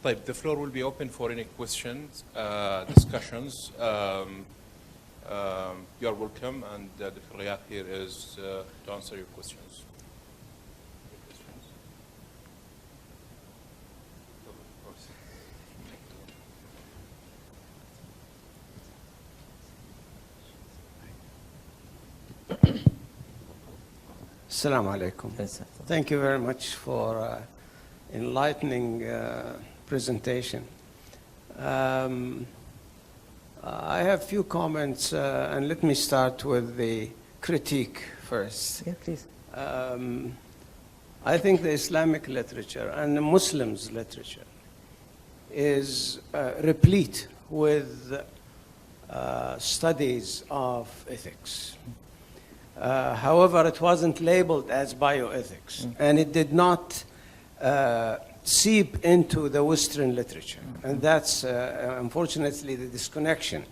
طيب, the floor will be open for any questions, discussions. You are welcome, and Dr. Riyad here is to answer your questions. Assalamu alaikum. Thank you very much for enlightening presentation. I have few comments, and let me start with the critique first. Yeah, please. I think the Islamic literature and the Muslims' literature is replete with studies of ethics. However, it wasn't labeled as bioethics, and it did not seep into the Western literature. And that's, unfortunately, the disconnection.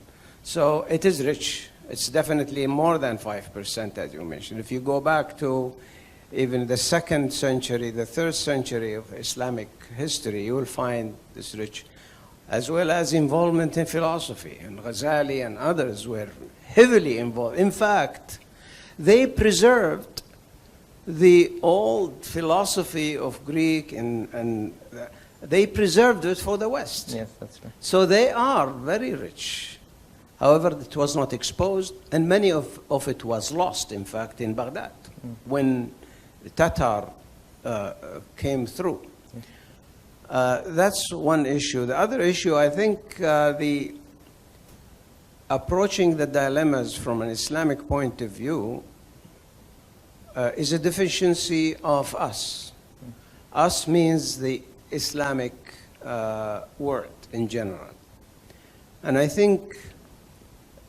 So it is rich. It's definitely more than 5%, as you mentioned. If you go back to even the 2nd century, the 3rd century of Islamic history, you will find this rich, as well as involvement in philosophy. And Ghazali and others were heavily involved. In fact, they preserved the old philosophy of Greek, and they preserved it for the West. Yes, that's right. So they are very rich. However, it was not exposed, and many of it was lost, in fact, in Baghdad, when the Tatar came through. That's one issue. The other issue, I think, the approaching the dilemmas from an Islamic point of view is a deficiency of us. Us means the Islamic world in general. And I think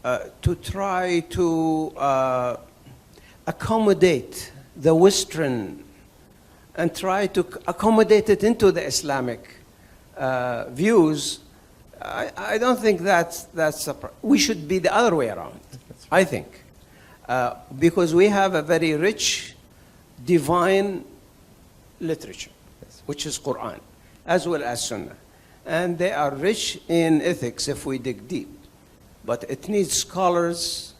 to try to accommodate the Western and try to accommodate it into the Islamic views, I don't think that's we should be the other way around, I think. Because we have a very rich divine literature, which is Quran, as well as Sunnah. And they are rich in ethics if we dig deep. But it needs scholars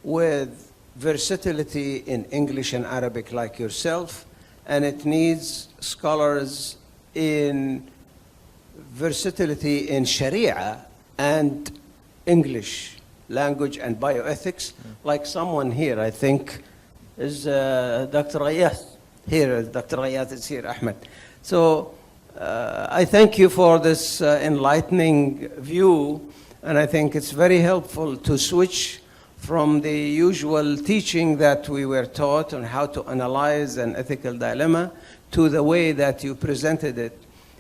with versatility in English and Arabic like yourself, and it needs scholars in versatility in Sharia and English language and bioethics, like someone here, I think, is Dr. Riyad. Here, Dr. Riyad is here, Ahmed. So I thank you for this enlightening view, and I think it's very helpful to switch from the usual teaching that we were taught on how to analyze an ethical dilemma to the way that you presented it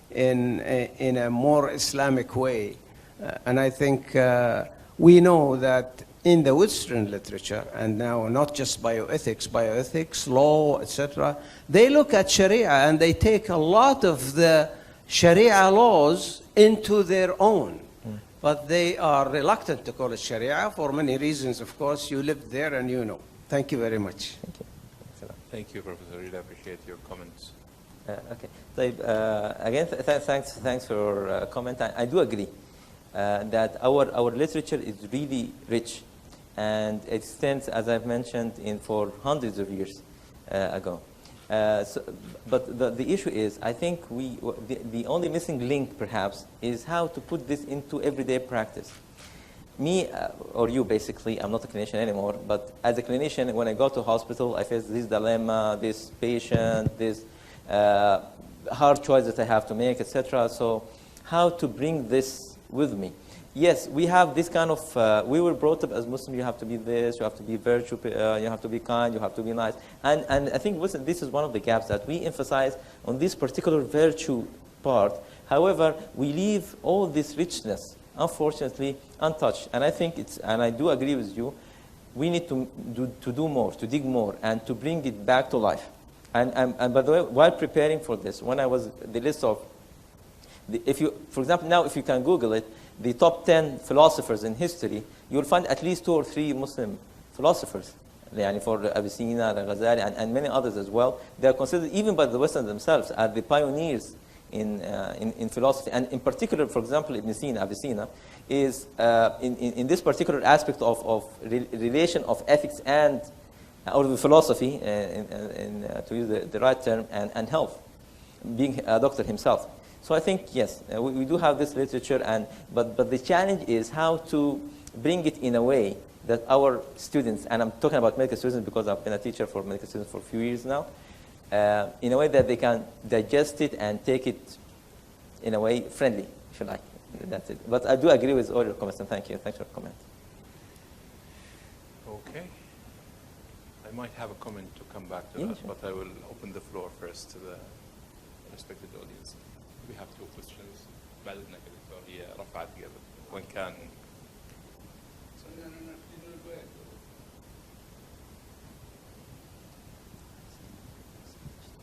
in a more Islamic way. And I think we know that in the Western literature, and now not just bioethics, law, etc., they look at Sharia and they take a lot of the Sharia laws into their own. But they are reluctant to call it Sharia for many reasons, of course. You lived there and you know. Thank you very much. Thank you. Thank you, Professor. Really appreciate your comments. Okay. So, again, thanks for your comment. I do agree that our literature is really rich, and it extends, as I've mentioned, for hundreds of years ago. But the issue is, I think the only missing link, perhaps, is how to put this into everyday practice. Me, or you, basically, I'm not a clinician anymore, but as a clinician, when I go to hospital, I face this dilemma, this patient, this hard choice that I have to make, etc. So how to bring this with me? Yes, we have this kind of, we were brought up as Muslims, you have to be this, you have to be virtue, you have to be kind, you have to be nice. And I think this is one of the gaps that we emphasize on this particular virtue part. However, we leave all this richness, unfortunately, untouched. And I think and I do agree with you, we need to do more, to dig more, and to bring it back to life. And by the way, while preparing for this, when I was the list of, for example, now if you can Google it, the top 10 philosophers in history, you'll find at least 2 or 3 Muslim philosophers. For Avicenna, Ghazali, and many others as well. They are considered, even by the Western themselves, as the pioneers in philosophy, and in particular, for example, Ibn Sina, Avicenna, is in this particular aspect of relation of ethics and or the philosophy, to use the right term, and health, being a doctor himself. So I think, yes, we do have this literature, but the challenge is how to bring it in a way that our students, and I'm talking about medical students because I've been a teacher for medical students for a few years now, in a way that they can digest it and take it in a way friendly, if you like. That's it. But I do agree with all your comments, and thank you. Thanks for your comment. Okay. I might have a comment to come back to Yeah, that, sure. but I will open the floor first to the respected audience. We have two questions. بعدنا كده هي رفعت قبل وإن كان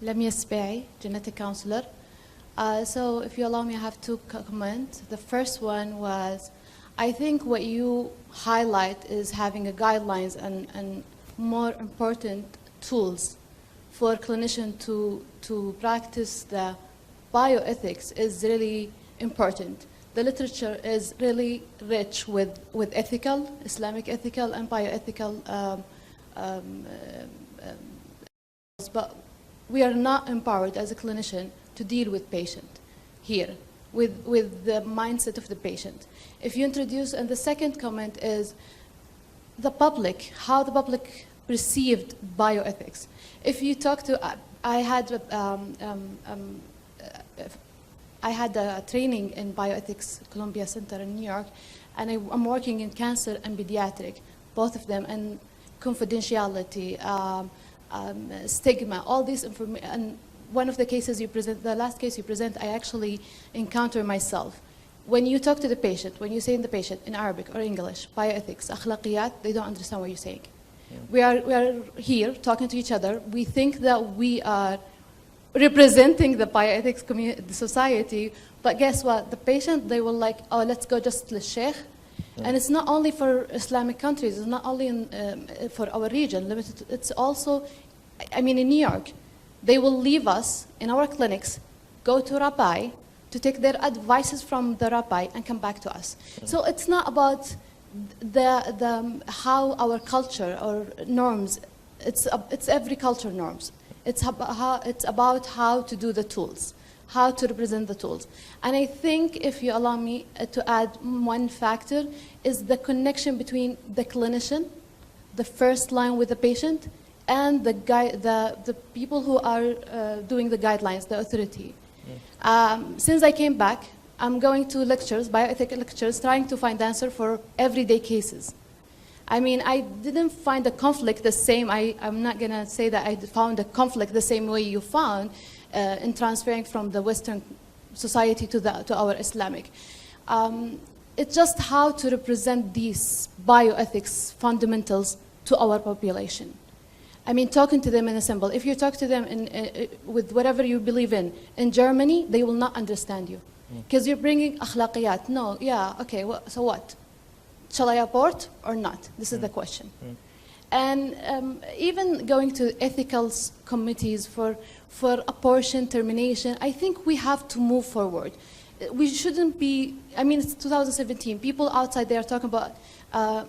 Lamia Sperry, genetic counselor. So if you allow me, I have two comments. The first one was, I think what you highlight is having a guidelines and more important tools for clinician to practice the bioethics is really important. The literature is really rich with ethical, Islamic ethical and bioethical, but we are not empowered as a clinician to deal with patient here, with the mindset of the patient. If you introduce, and the second comment is the public, how the public perceived bioethics. If you talk to, I had a training in bioethics, Columbia Center in New York, and I'm working in cancer and pediatric, both of them, and confidentiality, stigma, all these information. And one of the cases you present, the last case you present, I actually encounter myself. When you talk to the patient, when you say in the patient in Arabic or English, bioethics, akhlaqiyat, they don't understand what you're saying. Yeah. We are here talking to each other. We think that we are representing the bioethics community, the society, but guess what? The patient, they will like, oh, let's go just to sheikh. Yeah. And it's not only for Islamic countries, it's not only for our region, limited. It's also, I mean, in New York, they will leave us in our clinics, go to rabbi, to take their advices from the rabbi and come back to us. Yeah. So it's not about how our culture or norms, it's every culture norms. It's about how to do the tools, how to represent the tools. And I think, if you allow me to add one factor, is the connection between the clinician, the first line with the patient, and the people who are doing the guidelines, the authority. Yeah. Since I came back, I'm going to lectures, bioethics lectures, trying to find answer for everyday cases. I mean, I didn't find the conflict the same. I'm not going to say that I found the conflict the same way you found in transferring from the Western society to our Islamic. It's just how to represent these bioethics fundamentals to our population. I mean, talking to them in a symbol. If you talk to them with whatever you believe in Germany, they will not understand you. Because you're bringing akhlaqiyat. No, yeah, okay, so what? Shall I abort or not? This is the question. And even going to ethical committees for abortion, termination, I think we have to move forward. We shouldn't be, I mean, it's 2017. People outside there are talking about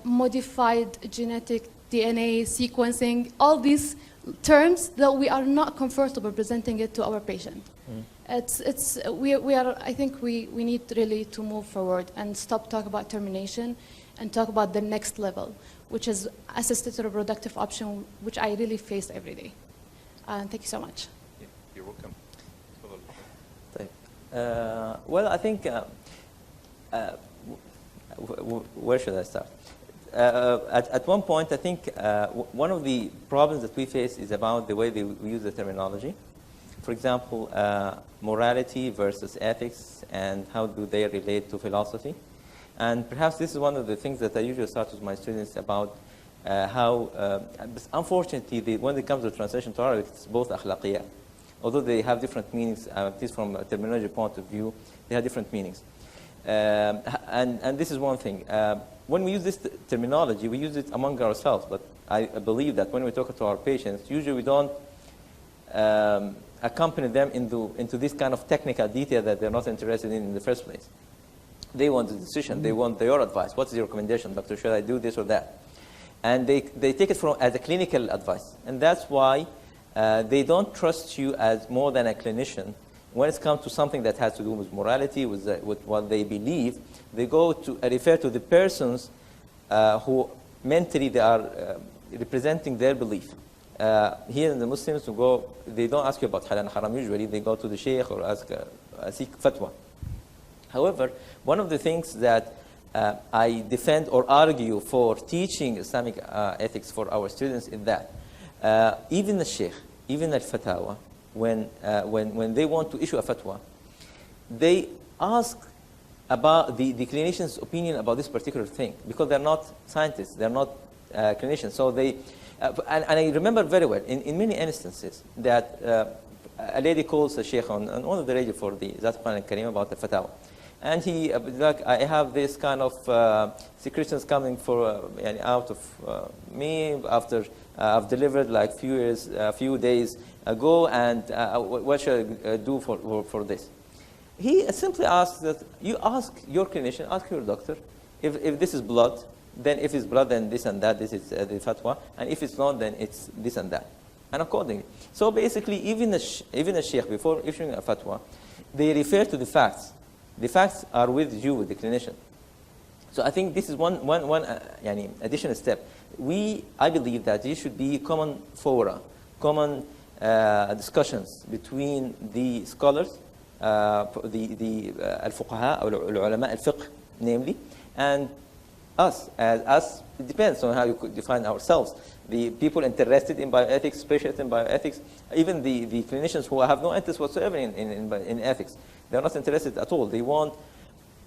modified genetic DNA sequencing, all these terms that we are not comfortable presenting it to our patient. We are, I think we need really to move forward and stop talking about termination and talk about the next level, which is assisted reproductive option, which I really face every day. Thank you so much. Yeah, you're welcome. Well, I think, where should I start? At one point, I think one of the problems that we face is about the way we use the terminology. For example, morality versus ethics, and how do they relate to philosophy. And perhaps this is one of the things that I usually start with my students about how, unfortunately, when it comes to translation to Arabic, it's both akhlaqiyat. Although they have different meanings, at least from a terminology point of view, they have different meanings. And this is one thing. When we use this terminology, we use it among ourselves, but I believe that when we talk to our patients, usually we don't accompany them into this kind of technical detail that they're not interested in the first place. They want the decision. They want your advice. What's your recommendation, doctor? Should I do this or that? And they take it as a clinical advice. And that's why they don't trust you as more than a clinician. When it comes to something that has to do with morality, with what they believe, they go to refer to the persons who mentally they are representing their belief. Here in the Muslims, they don't ask you about halal and haram usually. They go to the sheikh or seek fatwa. However, one of the things that I defend or argue for teaching Islamic ethics for our students is that even the sheikh, even al-fatawa, when they want to issue a fatwa, they ask about the clinician's opinion about this particular thing, because they're not scientists, they're not clinicians. So they, and I remember very well, in many instances, that a lady calls a sheikh on one of the radio for the Zat Quran al-Karim about the fatawa. And he, like, I have this kind of secretions coming out of me after I've delivered like a few days ago, and what should I do for this? He simply asks that you ask your clinician, ask your doctor, if this is blood, then if it's blood, then this and that, this is the fatwa, and if it's not, then it's this and that, and accordingly. So basically, even a sheikh, before issuing a fatwa, they refer to the facts. The facts are with you, with the clinician. So I think this is one additional step. I believe that there should be common fora, common discussions between the scholars, the al-fuqaha, or ulama al-fiqh, namely, and us. It depends on how you could define ourselves. The people interested in bioethics, specialists in bioethics, even the clinicians who have no interest whatsoever in ethics. They're not interested at all. They want,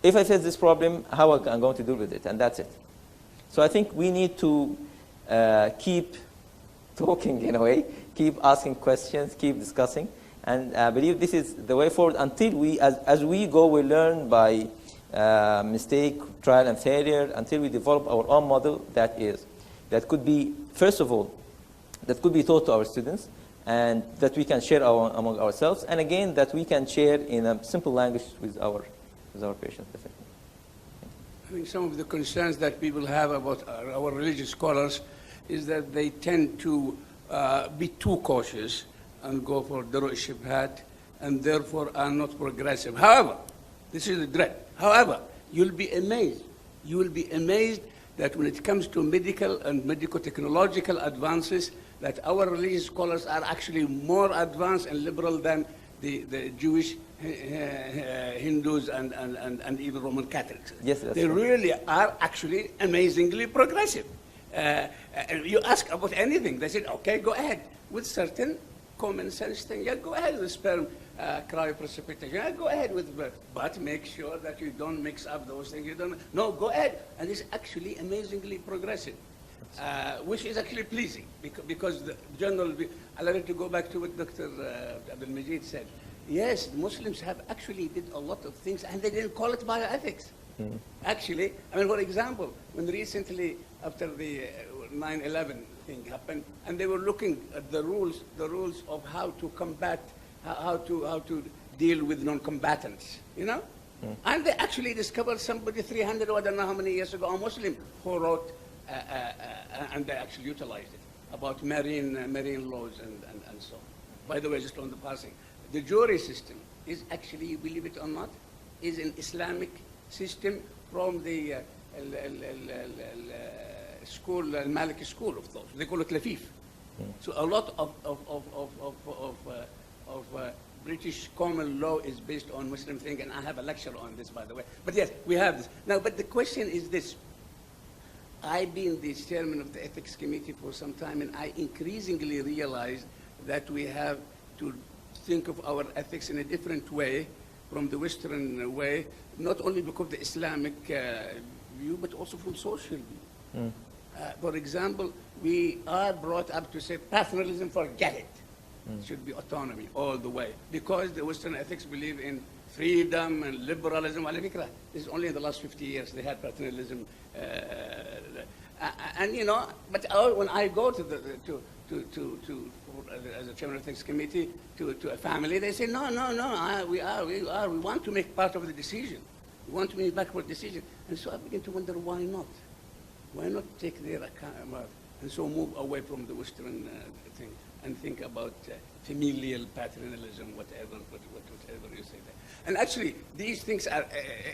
if I face this problem, how I'm going to deal with it, and that's it. So I think we need to keep talking in a way, keep asking questions, keep discussing, and I believe this is the way forward until as we go, we learn by mistake, trial and failure, until we develop our own model that could be, first of all, that could be taught to our students, and that we can share among ourselves, and again, that we can share in a simple language with our patients. Definitely. I think some of the concerns that people have about our religious scholars is that they tend to be too cautious and go for daru' shibhat, and therefore are not progressive. However, this is the dread. However, you'll be amazed. You will be amazed that when it comes to medical and medico-technological advances, that our religious scholars are actually more advanced and liberal than the Jewish, Hindus, and even Roman Catholics. Yes, that's they right. really are actually amazingly progressive. You ask about anything, they said, okay, go ahead. With certain common sense thing, yeah, go ahead with sperm cryoprecipitation, yeah, go ahead with birth, but make sure that you don't mix up those things. No, go ahead. And it's actually amazingly progressive. Which is actually pleasing, because the general, I like to go back to what Dr. Abdul Majid said. Yes, the Muslims have actually did a lot of things, and they didn't call it bioethics. Actually, I mean, for example, when recently, after the 9/11 thing happened, and they were looking at the rules of how to combat, how to deal with non-combatants, you know? And they actually discovered somebody 300 or I don't know how many years ago, a Muslim, who wrote, and they actually utilized it, about marine laws and so on. By the way, just on the passing, the jury system is actually, believe it or not, is an Islamic system from the school, Maliki school of thought. They call it Lafif. So a lot of British common law is based on Muslim thing, and I have a lecture on this, by the way. But yes, we have this. Now, but the question is this. I've been the chairman of the ethics committee for some time, and I increasingly realized that we have to think of our ethics in a different way from the Western way, not only because of the Islamic view, but also from social view. For example, we are brought up to say paternalism, forget it. It should be autonomy all the way, because the Western ethics believe in freedom and liberalism. This is only in the last 50 years they had paternalism. And you know, but when I go to as a chairman of the ethics committee to a family. They say, no, we want to make part of the decision. We want to make backward decision. And so I begin to wonder, why not? Why not take their account and so move away from the Western thing and think about familial paternalism, whatever you say there. And actually, these things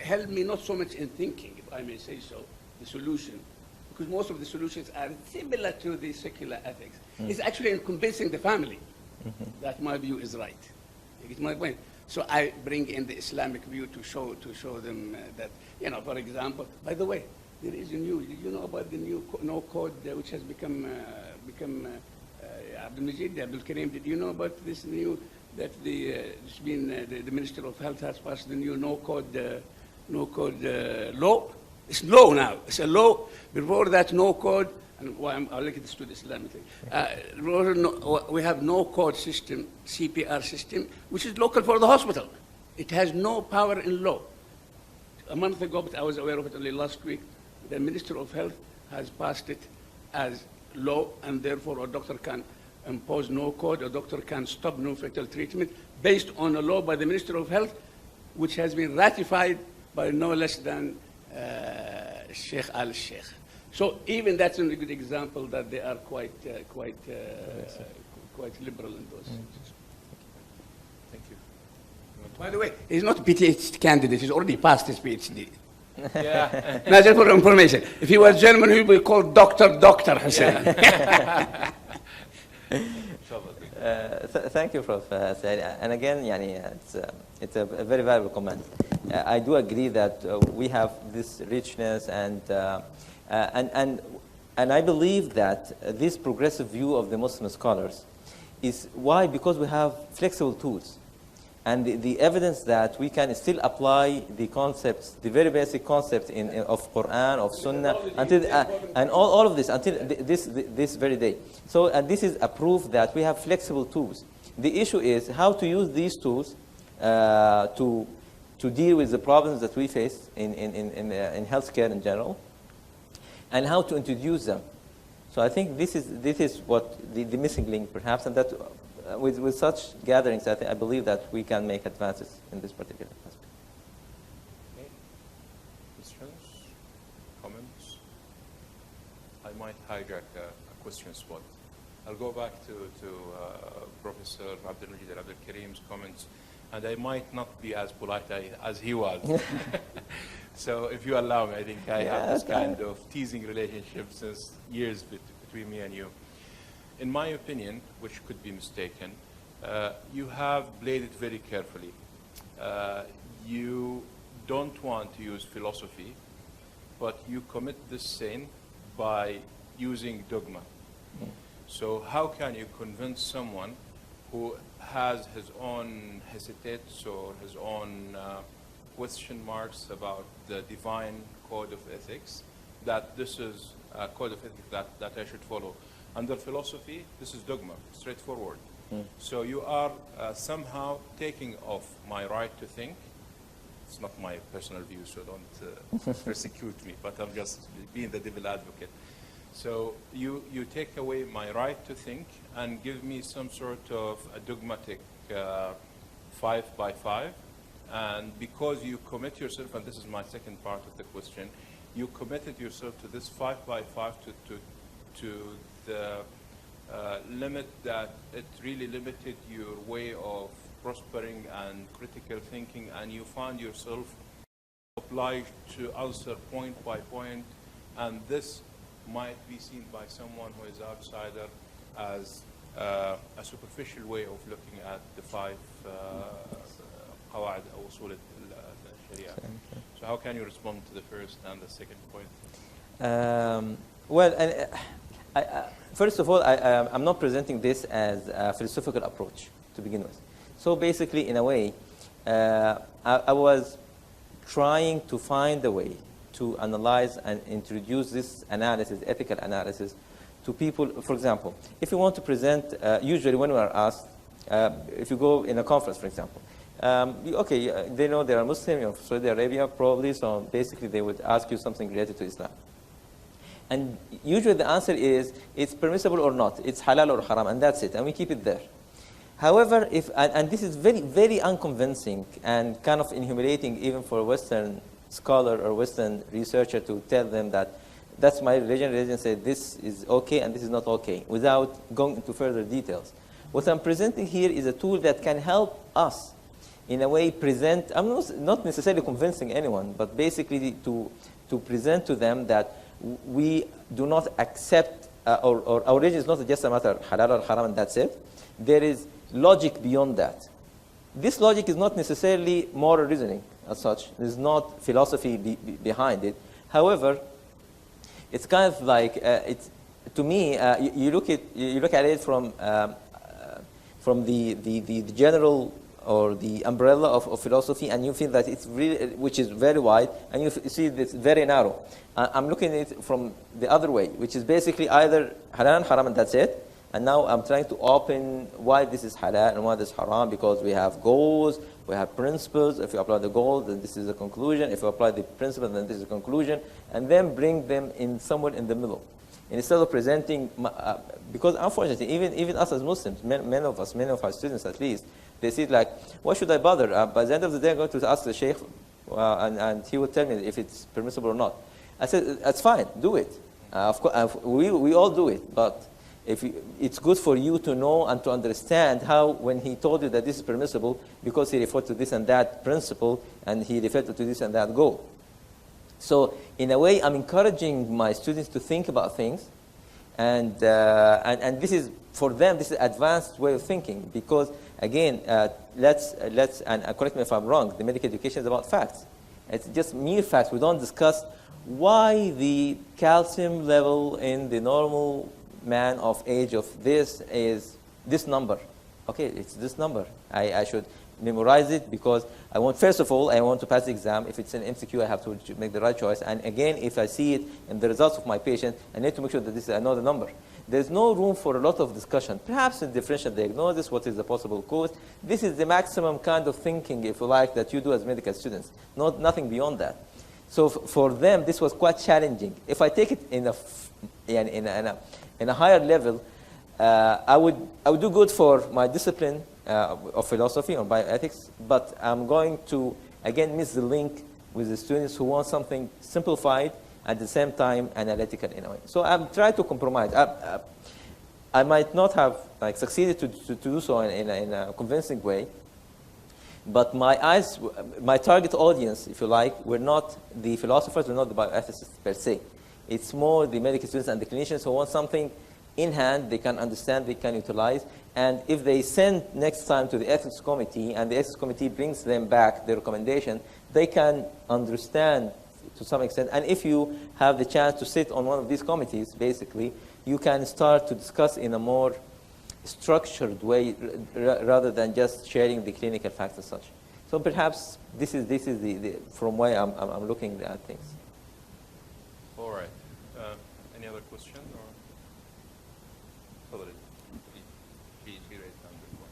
help me not so much in thinking, if I may say so, the solution, because most of the solutions are similar to the secular ethics. It's actually in convincing the family that my view is right. You get my point? So I bring in the Islamic view to show them that, for example, by the way, there is a new, did you know about the new no code which has become Abdul Majid, Abdul Karim, did you know about this new, that it's been, the Minister of Health has passed the new no code law? It's law now. It's a law. Before that, no code, and I'll link this to the Islamic thing. We have no code system, CPR system, which is local for the hospital. It has no power in law. A month ago, but I was aware of it only last week, the Minister of Health has passed it as law, and therefore a doctor can impose no code, a doctor can stop no fatal treatment based on a law by the Minister of Health, which has been ratified by no less than Sheikh al-Sheikh. So even that's a good example that they are quite liberal in those things. Thank you. By the way, he's not a PhD candidate, he's already passed his PhD. Yeah. Now, just for information, if he was German, he would be called Dr. Hussein. Thank you, Prof. Said. And again, it's a very valuable comment. I do agree that we have this richness, and I believe that this progressive view of the Muslim scholars is why, because we have flexible tools. And the evidence that we can still apply the concepts, the very basic concepts of Quran, of Sunnah, and all of this until this very day. So this is a proof that we have flexible tools. The issue is how to use these tools to deal with the problems that we face in healthcare in general, and how to introduce them. So I think this is what the missing link, perhaps, and that. With such gatherings, I believe that we can make advances in this particular aspect. Okay. Questions? Comments? I might hijack a question spot. I'll go back to Professor Abdul Majid Abdul Karim's comments, and I might not be as polite as he was. So if you allow me, I think I have this kind of teasing relationship since years between me and you. In my opinion, which could be mistaken, you have played it very carefully. You don't want to use philosophy, but you commit this sin by using dogma. So how can you convince someone who has his own hesitates or his own question marks about the divine code of ethics that this is a code of ethics that I should follow? Under philosophy, this is dogma, straightforward. So you are somehow taking off my right to think. It's not my personal view, so don't persecute me, but I'm just being the devil advocate. So you take away my right to think and give me some sort of a dogmatic 5 by 5. And because you commit yourself, and this is my second part of the question, you committed yourself to this 5 by 5 to the limit that it really limited your way of prospering and critical thinking, and you found yourself obliged to answer point by point, and this might be seen by someone who is outsider as a superficial way of looking at the 5 قواعد أو أصول الشريعة. So how can you respond to the first and the second point? Well, first of all, I'm not presenting this as a philosophical approach to begin with. So basically, in a way, I was trying to find a way to analyze and introduce this analysis, ethical analysis, to people. For example, if you want to present, usually when we are asked, if you go in a conference, for example, they know they are Muslim, you're from Saudi Arabia, probably, so basically they would ask you something related to Islam. And usually the answer is it's permissible or not, it's halal or haram, and that's it, and we keep it there. However, and this is very, very unconvincing and kind of humiliating even for a Western scholar or Western researcher to tell them that that's my religion. Religion says this is okay and this is not okay, without going into further details. What I'm presenting here is a tool that can help us, in a way, present. I'm not necessarily convincing anyone, but basically to present to them that we do not accept, or our religion is not just a matter of halal or haram and that's it. There is logic beyond that. This logic is not necessarily moral reasoning as such. There's not philosophy behind it. However, it's kind of like it's, to me, you look at it from the general or the umbrella of philosophy, and you feel that it's really, which is very wide, and you see it's very narrow. I'm looking at it from the other way, which is basically either halal and haram and that's it. And now I'm trying to open why this is halal and why this is haram, because we have goals, we have principles. If you apply the goals, then this is the conclusion. If you apply the principle, then this is the conclusion. And then bring them in somewhere in the middle. And instead of presenting, because unfortunately, even us as Muslims, many of us, many of our students at least, they see it like, why should I bother? By the end of the day, I'm going to ask the sheikh, and he will tell me if it's permissible or not. I said, that's fine, do it. Of course, we all do it, but it's good for you to know and to understand how, when he told you that this is permissible, because he referred to this and that principle, and he referred to this and that goal. So, in a way, I'm encouraging my students to think about things, and this is, for them, this is advanced way of thinking, because, again, and correct me if I'm wrong, the medical education is about facts. It's just mere facts. We don't discuss why the calcium level in the normal man of age of this is this number. Okay, it's this number. I should memorize it because I want, first of all, I want to pass the exam. If it's an MCQ, I have to make the right choice. And again, if I see it in the results of my patient, I need to make sure that I know the number. There's no room for a lot of discussion. Perhaps in differential diagnosis, what is the possible cause? This is the maximum kind of thinking, if you like, that you do as medical students. Nothing beyond that. So for them, this was quite challenging. If I take it in a higher level, I would do good for my discipline of philosophy or bioethics, but I'm going to, again, miss the link with the students who want something simplified, at the same time analytical in a way. So I'm trying to compromise. I might not have succeeded to do so in a convincing way, but my target audience, if you like, were not the philosophers, were not the bioethicists per se. It's more the medical students and the clinicians who want something in hand, they can understand, they can utilize. And if they send next time to the ethics committee, and the ethics committee brings them back the recommendation, they can understand to some extent. And if you have the chance to sit on one of these committees, basically, you can start to discuss in a more structured way rather than just sharing the clinical facts as such. So perhaps this is the from where I'm looking at things. All right. Any other question? Or she raised hand before.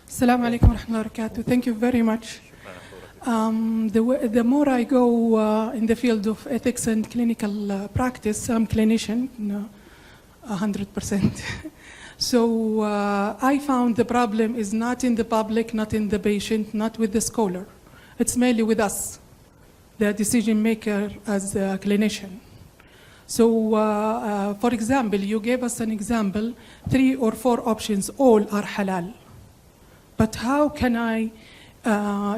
Assalamu alaikum wa rahmatullahi wa barakatuh. Thank you very much. The more I go in the field of ethics and clinical practice, I'm clinician, 100%. So I found the problem is not in the public, not in the patient, not with the scholar. It's mainly with us, the decision maker as a clinician. So, for example, you gave us an example, 3 or 4 options, all are halal. But how can I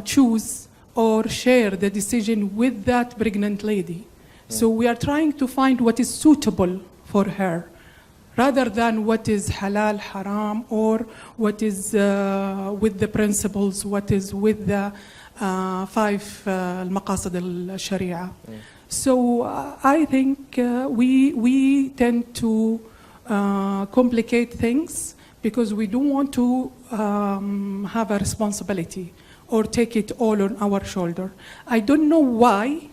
choose or share the decision with that pregnant lady? So we are trying to find what is suitable for her, rather than what is halal, haram, or what is with the principles, what is with the 5 al-maqasid al-sharia. So I think we tend to complicate things because we don't want to have a responsibility or take it all on our shoulder. I don't know why,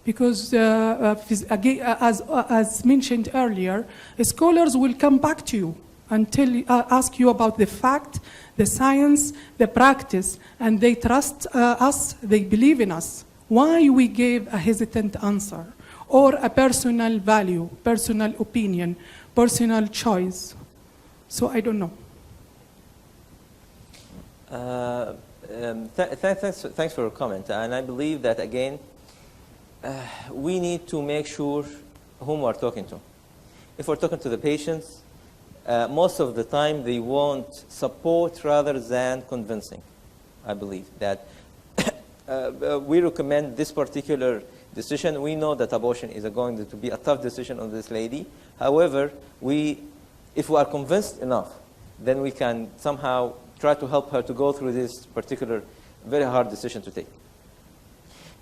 because as mentioned earlier, scholars will come back to you until ask you about the fact, the science, the practice, and they trust us, they believe in us. Why we gave a hesitant answer or a personal value, personal opinion, personal choice? So I don't know. Thanks for your comment. And I believe that, again, we need to make sure whom we're talking to. If we're talking to the patients, most of the time they want support rather than convincing. I believe that we recommend this particular decision. We know that abortion is going to be a tough decision on this lady. However, if we are convinced enough, then we can somehow try to help her to go through this particular very hard decision to take.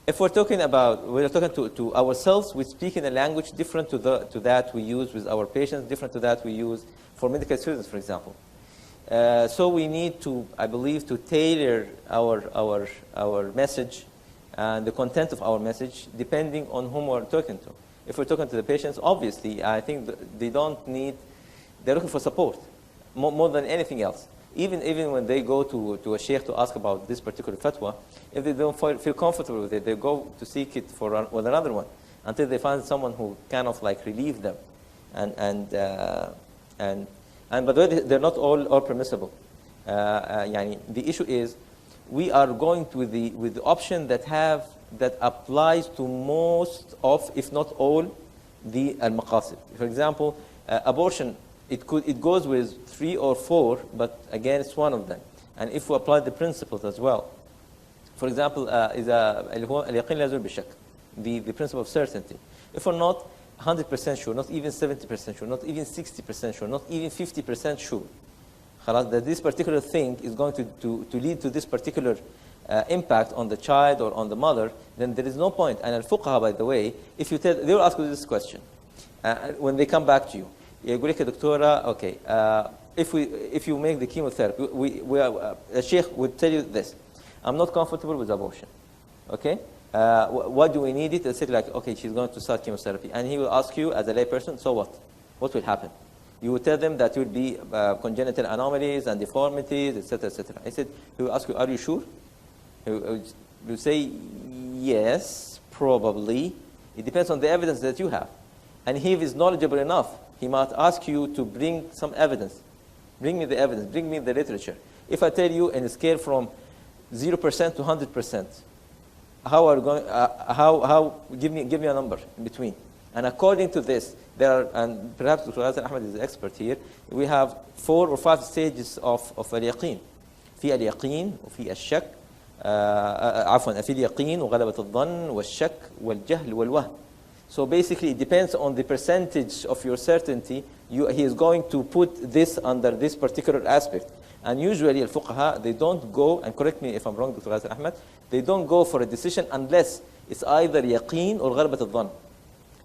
If we're talking to ourselves, we speak in a language different to that we use with our patients, different to that we use for medical students, for example. So we need to, I believe, to tailor our message and the content of our message depending on whom we're talking to. If we're talking to the patients, obviously, I think they're looking for support more than anything else. Even when they go to a sheikh to ask about this particular fatwa, if they don't feel comfortable with it, they go to seek it with another one until they find someone who kind of like relieve them. And by the way, they're not all permissible. The issue is we are going with the option that applies to most of, if not all, the al-maqasid. For example, abortion. It goes with 3 or 4, but again, it's one of them. And if we apply the principles as well, for example, is al-yaqin la yazul bi-shak, the principle of certainty. If we're not 100% sure, not even 70% sure, not even 60% sure, not even 50% sure, that this particular thing is going to lead to this particular impact on the child or on the mother, then there is no point. And al-fuqaha, by the way, if you tell, they will ask you this question when they come back to you. يقول لك يا دكتورة, okay, if you make the chemotherapy, the sheikh would tell you this: I'm not comfortable with abortion. Okay, what do we need it? I said like, okay, she's going to start chemotherapy, and he will ask you as a layperson, so what? What will happen? You will tell them that will be congenital anomalies and deformities, etc., etc. I said, he will ask you, are you sure? You say, yes, probably. It depends on the evidence that you have. And he is knowledgeable enough, he might ask you to bring some evidence. Bring me the evidence, bring me the literature. If I tell you in a scale from 0% to 100%, give me a number in between. And according to this, and perhaps Dr. Hassan Ahmed is the expert here, we have 4 or 5 stages of al-yaqeen. في اليقين وفي الشك عفوا في اليقين وغلبة الظن والشك والجهل والوهم. So basically, it depends on the percentage of your certainty. He is going to put this under this particular aspect. And usually, al-fuqaha, they don't go, and correct me if I'm wrong, Dr. Hassan Ahmed, they don't go for a decision unless it's either yaqeen or غلبة الظن.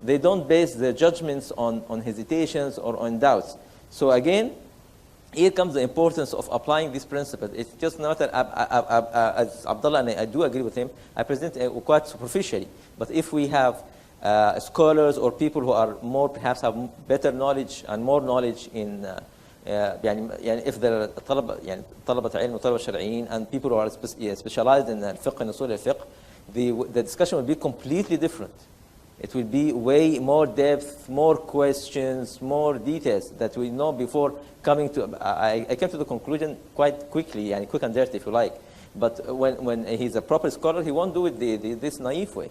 They don't base their judgments on hesitations or on doubts. So again, here comes the importance of applying this principle. It's just not that, as Abdullah, and I do agree with him, I present quite superficially. But if we have scholars or people who are perhaps have better knowledge and more knowledge in if there are طلبة علم وطلبة شرعيين and people who are specialized in الفقه and usul al-fiqh, the discussion will be completely different. It will be way more depth, more questions, more details that we know before coming to. I came to the conclusion quite quickly, and quick and dirty, if you like. But when he's a proper scholar, he won't do it this naive way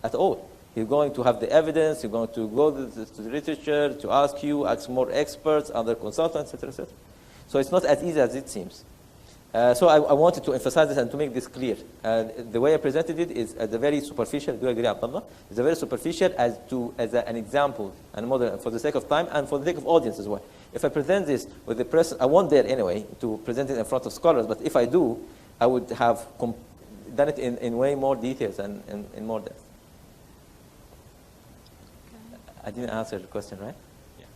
at all. He's going to have the evidence. He's going to go to the literature to ask more experts, other consultants, etc., etc. So it's not as easy as it seems. So I wanted to emphasize this and to make this clear. The way I presented it is as a very superficial. Do you agree, Abdullah? It's a very superficial as an example and model for the sake of time and for the sake of audience as well. If I present this with the press, I won't dare anyway to present it in front of scholars. But if I do, I would have done it in way more details and in more depth. I didn't answer the question, right? Yeah.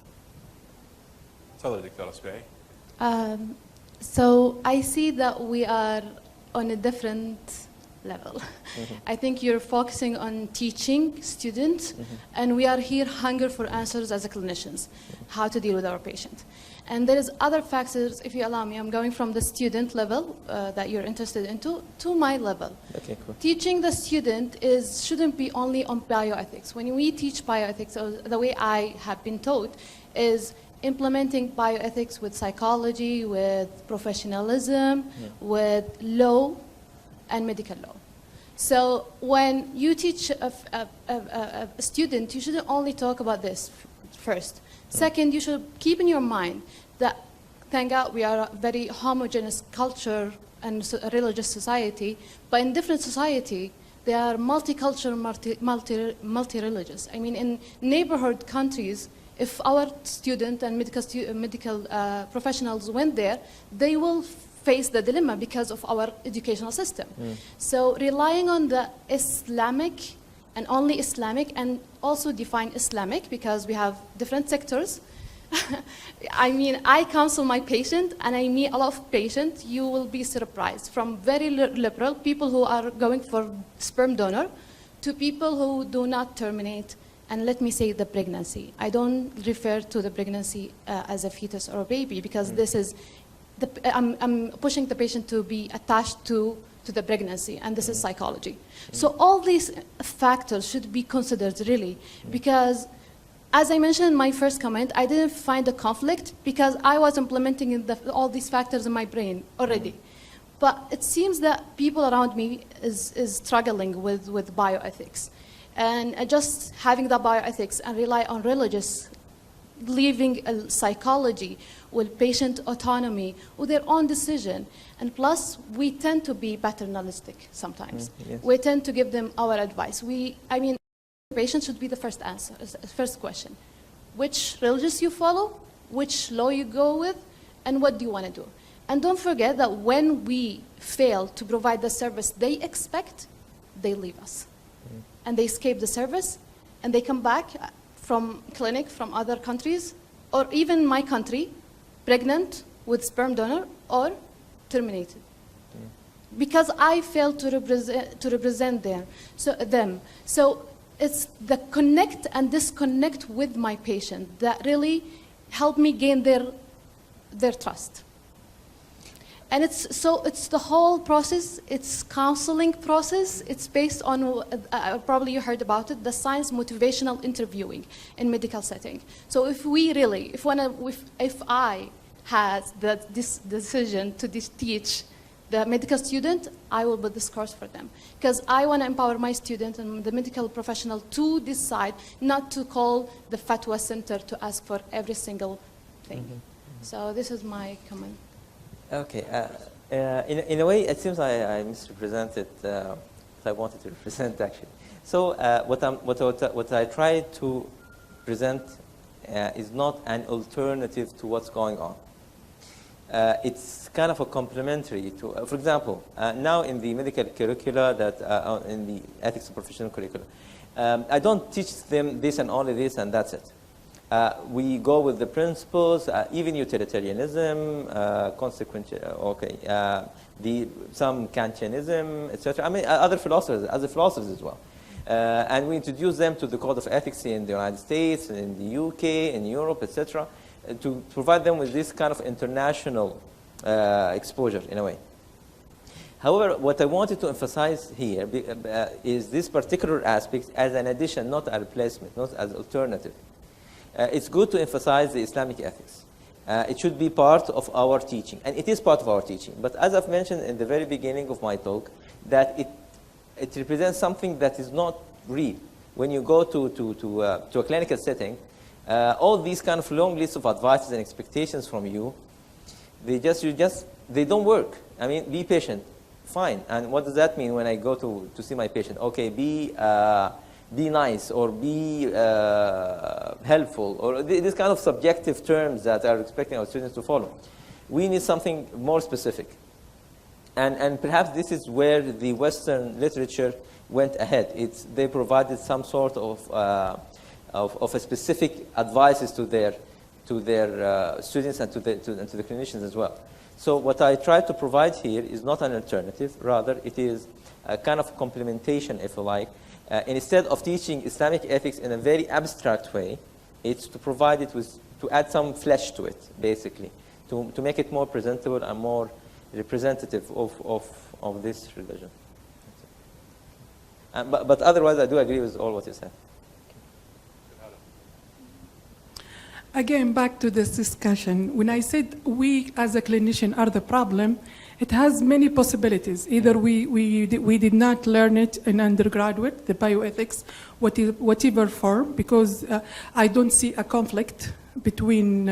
تفضل دكتور اسبوعي. So I see that we are on a different level. I think you're focusing on teaching students, and we are here hunger for answers as a clinicians, how to deal with our patient. And there is other factors, if you allow me, I'm going from the student level that you're interested into to my level. Okay, cool. Teaching the student shouldn't be only on bioethics. When we teach bioethics, or the way I have been taught, is implementing bioethics with psychology, with professionalism, with law, and medical law. So when you teach a student, you shouldn't only talk about this first. Second, you should keep in your mind that, thank God, we are a very homogeneous culture and religious society, but in different society, they are multicultural, multi-religious. I mean, in neighborhood countries, if our student and medical professionals went there, they will face the dilemma because of our educational system. So relying on the Islamic and only Islamic, and also define Islamic because we have different sectors. I mean, I counsel my patient and I meet a lot of patients. You will be surprised, from very liberal people who are going for sperm donor to people who do not terminate, and let me say the pregnancy. I don't refer to the pregnancy as a fetus or a baby, because this is, I'm pushing the patient to be attached to the pregnancy, and this is psychology. So all these factors should be considered really, because as I mentioned in my first comment, I didn't find a conflict because I was implementing all these factors in my brain already. But it seems that people around me is struggling with bioethics. And just having the bioethics and rely on religious, leaving psychology with patient autonomy, with their own decision. And plus, we tend to be paternalistic sometimes. Yes. We tend to give them our advice. I mean, the patient should be the first answer, first question. Which religious you follow, which law you go with, and what do you want to do? And don't forget that when we fail to provide the service they expect, they leave us. And they escape the service, and they come back from clinic from other countries, or even my country, pregnant with sperm donor or terminated. Because I failed to represent them. So it's the connect and disconnect with my patient that really helped me gain their trust. And it's the whole process, it's counseling process, it's based on, probably you heard about it, the science motivational interviewing in medical setting. So if we really, if I had this decision to teach the medical student, I will build this course for them. Because I want to empower my student and the medical professional to decide, not to call the fatwa center to ask for every single thing. So this is my comment. Okay. In a way, it seems I misrepresented what I wanted to represent, actually. So what I try to present is not an alternative to what's going on. It's kind of a complementary to, for example, now in the medical curricula, in the ethics and professional curricula, I don't teach them this and only this and that's it. We go with the principles, even utilitarianism, some Kantianism, etc. I mean, other philosophers as well. And we introduce them to the code of ethics in the United States, in the UK, in Europe, etc., to provide them with this kind of international exposure, in a way. However, what I wanted to emphasize here is this particular aspect as an addition, not a replacement, not as alternative. It's good to emphasize the Islamic ethics. It should be part of our teaching, and it is part of our teaching. But as I've mentioned in the very beginning of my talk, that it represents something that is not real. When you go to a clinical setting, all these kind of long lists of advices and expectations from you, they don't work. I mean, be patient, fine. And what does that mean when I go to see my patient? Okay, be nice, or be helpful, or these kind of subjective terms that are expecting our students to follow. We need something more specific. And perhaps this is where the Western literature went ahead. They provided some sort of a specific advices to to their students and to the clinicians as well. So what I try to provide here is not an alternative, rather it is a kind of complementation, if you like. Instead of teaching Islamic ethics in a very abstract way, it's to provide it with, to add some flesh to it, basically, to make it more presentable and more representative of this religion. But otherwise, I do agree with all what you said. Again, back to this discussion. When I said we as a clinician are the problem, it has many possibilities. Either we did not learn it in undergraduate, the bioethics, whatever form, because I don't see a conflict between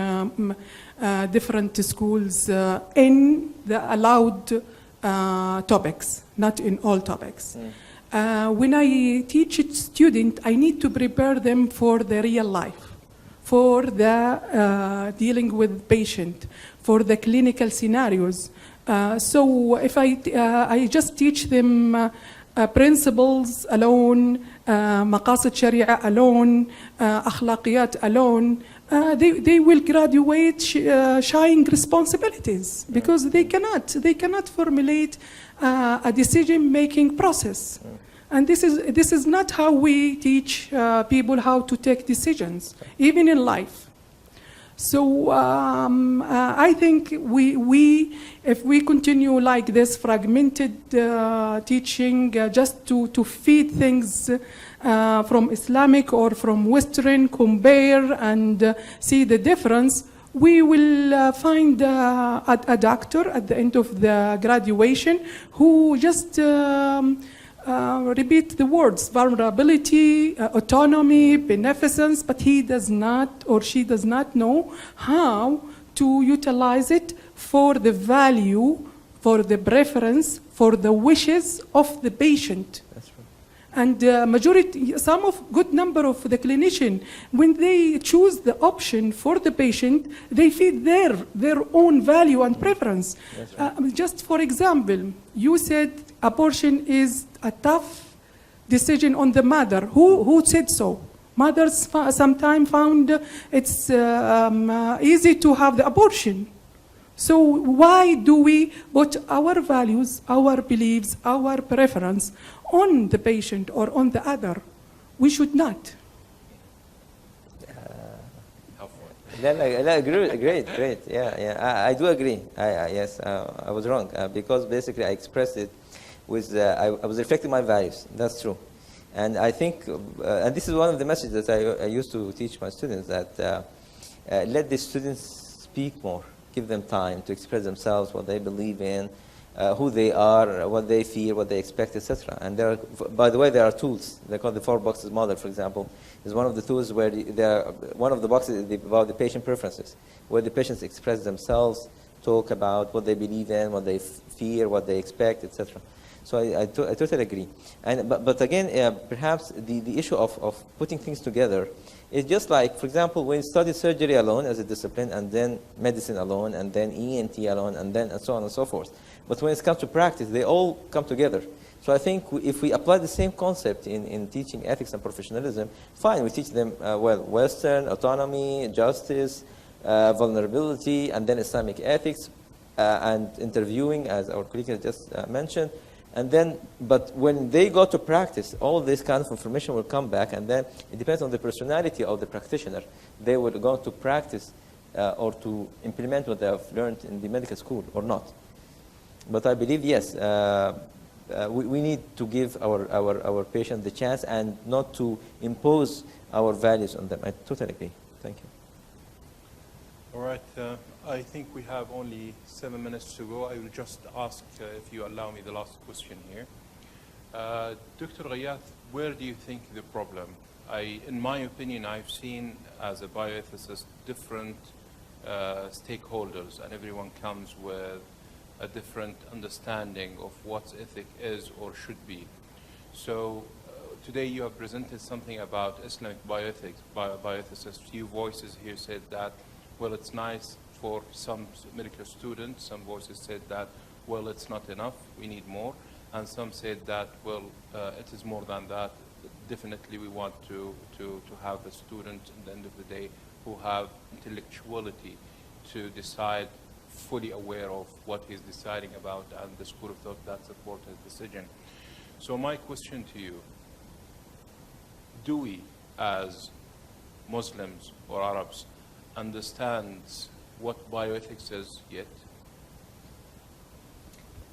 different schools in the allowed topics, not in all topics. When I teach a student, I need to prepare them for the real life, for the dealing with patient, for the clinical scenarios. So if I just teach them principles alone, maqasid sharia alone, akhlaqiyat alone, they will graduate shying responsibilities because they cannot formulate a decision-making process. And this is not how we teach people how to take decisions, even in life. So I think if we continue like this fragmented teaching, just to feed things from Islamic or from Western, compare and see the difference, we will find a doctor at the end of the graduation who just repeat the words vulnerability, autonomy, beneficence, but he does not or she does not know how to utilize it for the value, for the preference, for the wishes of the patient. That's right. And good number of the clinician, when they choose the option for the patient, they feed their own value and preference. Right. Just for example, you said abortion is a tough decision on the mother. Who said so? Mothers sometimes found it's easy to have the abortion. So why do we put our values, our beliefs, our preference on the patient or on the other? We should not. Great. Yeah. I do agree. Yes, I was wrong because basically I expressed it with I was reflecting my values. That's true, and I think, and this is one of the messages that I used to teach my students, that let the students speak more, give them time to express themselves, what they believe in, who they are, what they fear, what they expect, etc. And there are, by the way, there are tools. They're called the 4 boxes model, for example, is one of the tools where one of the boxes is about the patient preferences, where the patients express themselves, talk about what they believe in, what they fear, what they expect, etc. So I totally agree. But again, perhaps the issue of putting things together is just like, for example, when you study surgery alone as a discipline, and then medicine alone, and then ENT alone, and then and so on and so forth. But when it comes to practice, they all come together. So I think if we apply the same concept in teaching ethics and professionalism, fine, we teach them, Western, autonomy, justice, vulnerability, and then Islamic ethics, and interviewing, as our colleague has just mentioned. And then, but when they go to practice, all this kind of information will come back, and then it depends on the personality of the practitioner. They will go to practice or to implement what they have learned in the medical school or not. But I believe, yes, we need to give our patients the chance and not to impose our values on them. I totally agree. Thank you. All right. I think we have only 7 minutes to go. I will just ask, if you allow me, the last question here. Dr. Ghayath, where do you think the problem? In my opinion, I've seen as a bioethicist different stakeholders, and everyone comes with a different understanding of what ethic is or should be. So today you have presented something about Islamic bioethics. Bioethicists, few voices here said that, well, it's nice for some medical students. Some voices said that, well, it's not enough, we need more. And some said that, well, it is more than that. Definitely we want to have the student at the end of the day who have intellectuality to decide fully aware of what he's deciding about and the school of thought that support his decision. So my question to you, do we as Muslims or Arabs understand what bioethics is yet?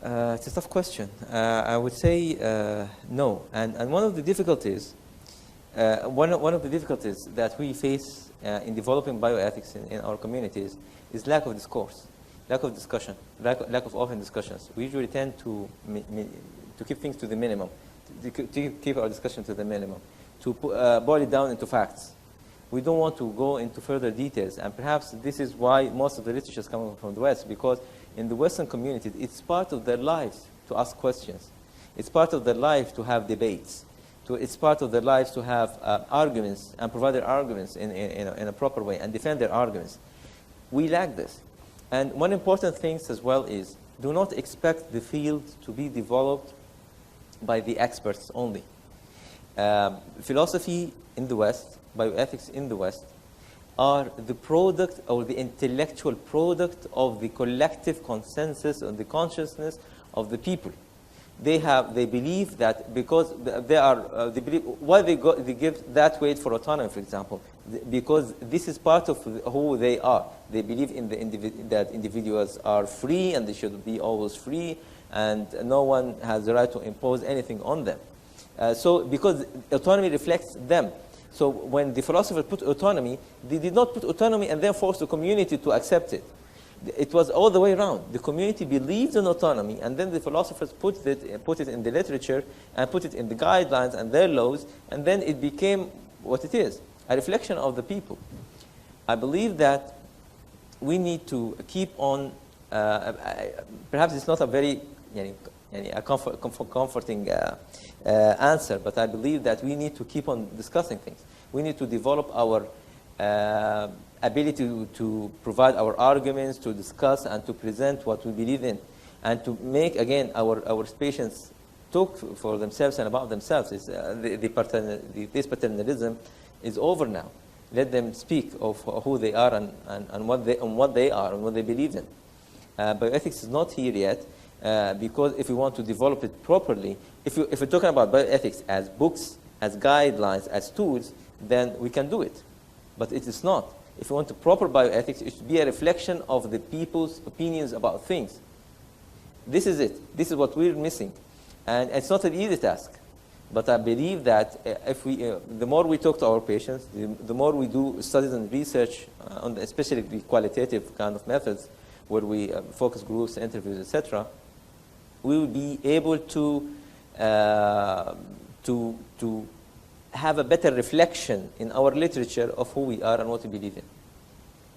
It's a tough question. I would say no. And one of the difficulties, one of the difficulties that we face in developing bioethics in our communities is lack of discourse, lack of discussion, lack of open discussions. We usually tend to keep things to the minimum, to keep our discussion to the minimum, to boil it down into facts. We don't want to go into further details, and perhaps this is why most of the literature is coming from the West, because in the Western communities, it's part of their lives to ask questions. It's part of their life to have debates. It's part of their lives to have arguments and provide their arguments in a proper way and defend their arguments. We lack this. And one important thing as well is, do not expect the field to be developed by the experts only. Philosophy in the West, bioethics in the West, are the product or the intellectual product of the collective consensus and the consciousness of the people. They believe that because they believe, why they give that weight for autonomy, for example, because this is part of who they are. They believe in that individuals are free and they should be always free, and no one has the right to impose anything on them. So because autonomy reflects them. So when the philosophers put autonomy, they did not put autonomy and then force the community to accept it. It was all the way around. The community believed in autonomy, and then the philosophers put it in the literature and put it in the guidelines and their laws, and then it became what it is, a reflection of the people. I believe that we need to keep on, perhaps it's not a very comforting answer, but I believe that we need to keep on discussing things. We need to develop our ability to provide our arguments, to discuss and to present what we believe in, and to make, again, our patients talk for themselves and about themselves. This paternalism is over now. Let them speak of who they are and what they are and what they believe in. Bioethics is not here yet, because if we want to develop it properly, if we're talking about bioethics as books, as guidelines, as tools, then we can do it. But it is not. If we want a proper bioethics, it should be a reflection of the people's opinions about things. This is it. This is what we're missing. And it's not an easy task. But I believe that if the more we talk to our patients, the more we do studies and research, on especially the qualitative kind of methods, where we focus groups, interviews, etc., we will be able to have a better reflection in our literature of who we are and what we believe in.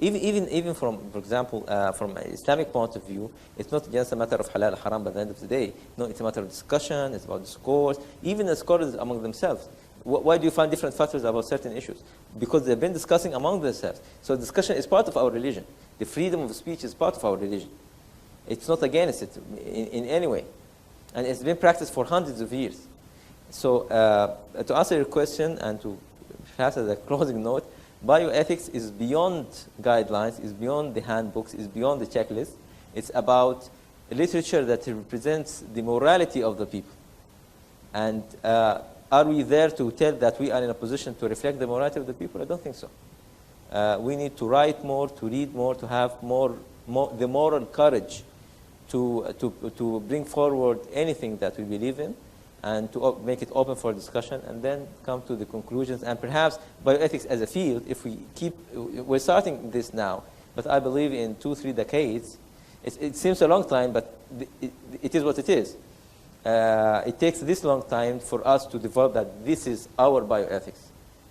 Even from, for example, from an Islamic point of view, it's not just a matter of halal, haram by the end of the day. No, it's a matter of discussion, it's about discourse, even the scholars among themselves. Why do you find different fatwas about certain issues? Because they've been discussing among themselves. So discussion is part of our religion. The freedom of speech is part of our religion. It's not against it in any way. And it's been practiced for hundreds of years. So to answer your question and to perhaps as a closing note, bioethics is beyond guidelines, is beyond the handbooks, is beyond the checklist. It's about literature that represents the morality of the people. And are we there to tell that we are in a position to reflect the morality of the people? I don't think so. We need to write more, to read more, to have the moral courage to bring forward anything that we believe in, and to make it open for discussion, and then come to the conclusions. And perhaps bioethics as a field, if we're starting this now, but I believe in 2-3 decades, it seems a long time, but it is what it is. It takes this long time for us to develop that this is our bioethics.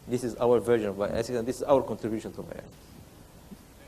This is our version of bioethics, and this is our contribution to bioethics.